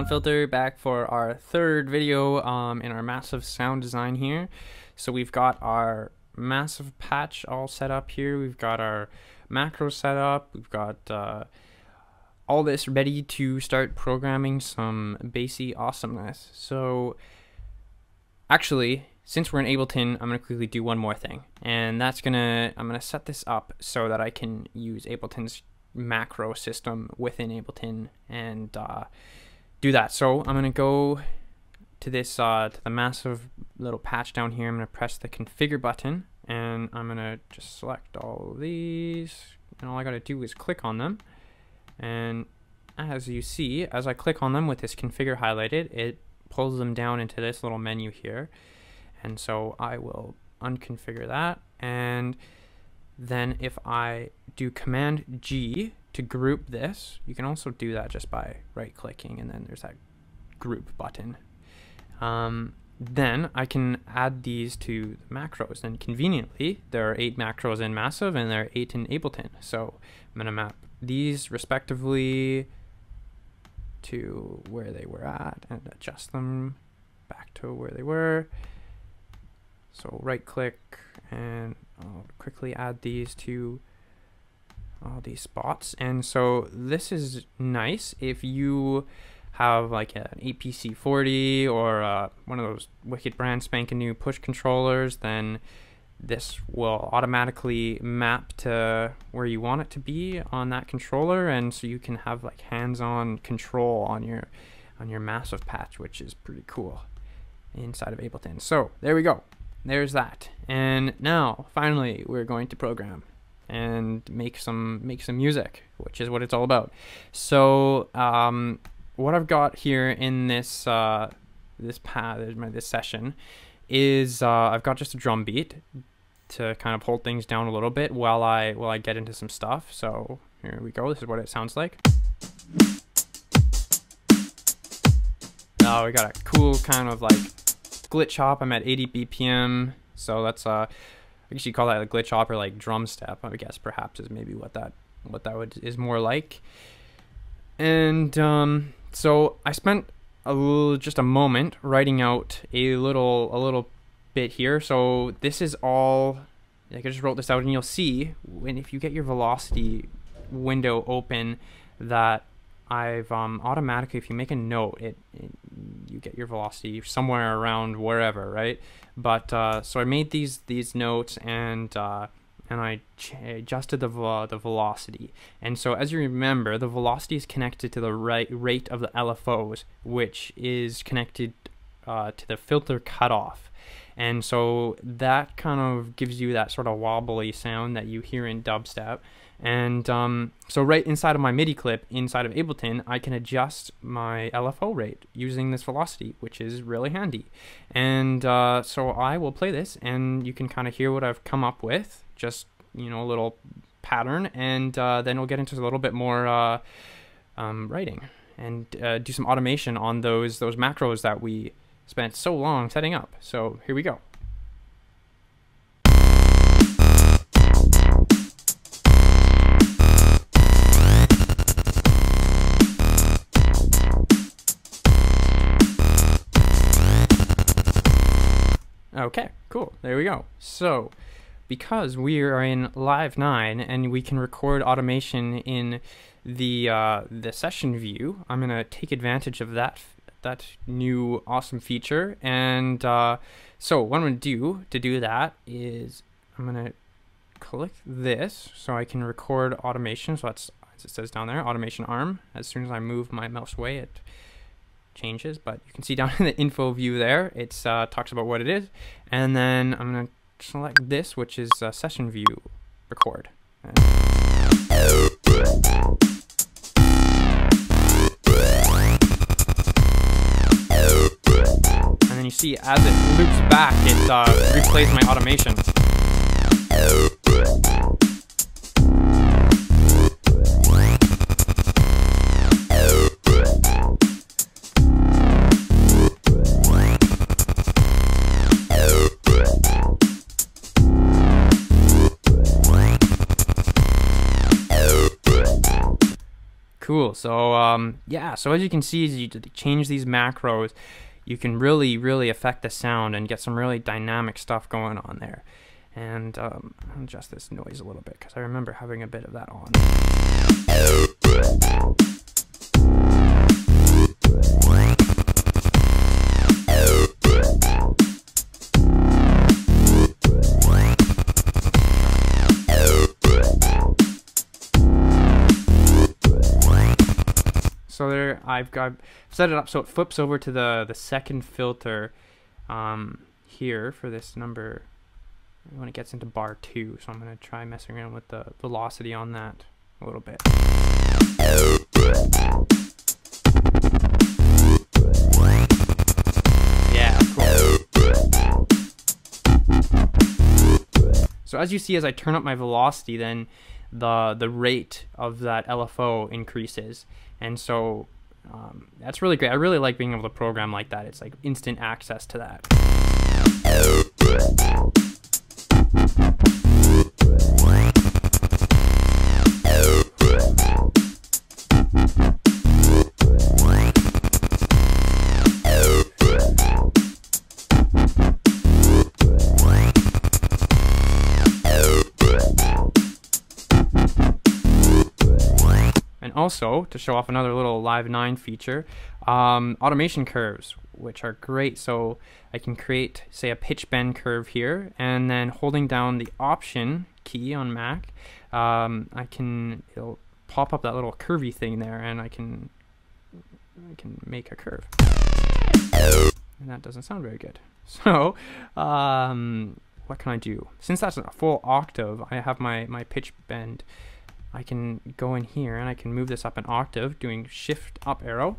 Sound Filter back for our third video in our massive sound design here. So we've got our massive patch all set up here. We've got our macro set up. We've got all this ready to start programming some bassy awesomeness. So actually, since we're in Ableton, I'm gonna quickly do one more thing, and that's I'm gonna set this up so that I can use Ableton's macro system within Ableton and do that. So I'm gonna go to this to the massive little patch down here. I'm gonna press the configure button, and I'm gonna just select all of these, and all I gotta do is click on them. And as you see, as I click on them with this configure highlighted, it pulls them down into this little menu here. And so I will unconfigure that, and then if I do Command G to group this, you can also do that just by right clicking, and then there's that group button. Then I can add these to the macros, and conveniently there are 8 macros in Massive and there are 8 in Ableton. So I'm going to map these respectively to where they were at and adjust them back to where they were. So right click, and I'll quickly add these to all these spots. And so this is nice if you have like an APC40 or one of those wicked brand spanking new push controllers, then this will automatically map to where you want it to be on that controller, and so you can have like hands-on control on your massive patch, which is pretty cool inside of Ableton. So there we go. There's that. And now finally we're going to program and make some music, which is what it's all about. So what I've got here in this this session is I've got just a drum beat to kind of hold things down a little bit while I get into some stuff. So here we go. This is what it sounds like. We got a cool kind of like glitch hop. I'm at 80 BPM, so that's I guess you call that a glitch hop or like drum step, I guess perhaps is maybe what that is more like. And so I spent just a moment writing out a little bit here. So this is all, like I just wrote this out, and you'll see if you get your velocity window open that I've automatically, if you make a note, you get your velocity somewhere around wherever, right? But so I made these notes, and I adjusted the velocity. And so as you remember, the velocity is connected to the rate of the LFOs, which is connected to the filter cutoff. And so that kind of gives you that sort of wobbly sound that you hear in dubstep. And so right inside of my MIDI clip inside of Ableton, I can adjust my LFO rate using this velocity, which is really handy. And so I will play this, and you can kind of hear what I've come up with, just, you know, a little pattern, and then we'll get into a little bit more writing and do some automation on those macros that we spent so long setting up. So here we go. Okay, cool. There we go. So because we are in Live 9 and we can record automation in the session view, I'm gonna take advantage of that new awesome feature. And so what I'm gonna do to do that is I'm gonna click this so I can record automation. So that's, as it says down there, automation arm. As soon as I move my mouse away, it changes, but you can see down in the info view there, it talks about what it is. And then I'm gonna select this, which is session view record. And then you see as it loops back, it replays my automation. cool. So yeah, so as you can see, as you change these macros, you can really affect the sound and get some really dynamic stuff going on there. And I'll adjust this noise a little bit because I remember having a bit of that on. So there, I've set it up so it flips over to the second filter here for this number when it gets into bar 2. So I'm going to try messing around with the velocity on that a little bit. Yeah, cool. So as you see, as I turn up my velocity, then the rate of that LFO increases. And so that's really great. I really like being able to program like that. It's like instant access to that. Also, to show off another little Live 9 feature, automation curves, which are great. So I can create, say, a pitch bend curve here, and then holding down the Option key on Mac, it'll pop up that little curvy thing there, and I can make a curve. And that doesn't sound very good. So what can I do? Since that's a full octave, I have my pitch bend. I can go in here and I can move this up an octave doing shift up arrow.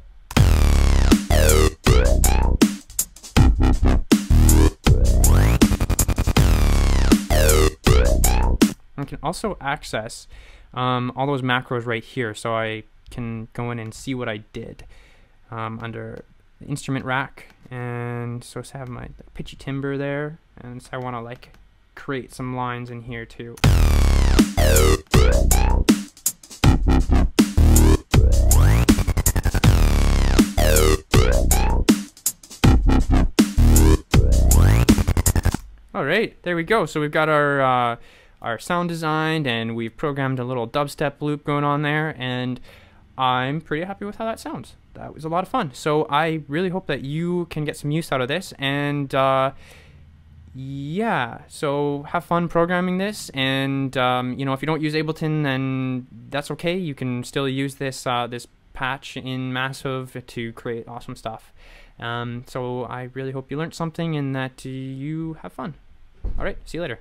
I can also access all those macros right here, so I can go in and see what I did under the instrument rack. And so I have my pitchy timbre there, and so I want to like create some lines in here too. All right, there we go. So we've got our sound designed, and we've programmed a little dubstep loop going on there, and I'm pretty happy with how that sounds. That was a lot of fun. So I really hope that you can get some use out of this, and yeah, so have fun programming this, and you know, if you don't use Ableton, then that's okay. You can still use this this patch in Massive to create awesome stuff. So I really hope you learned something and that you have fun. All right, see you later.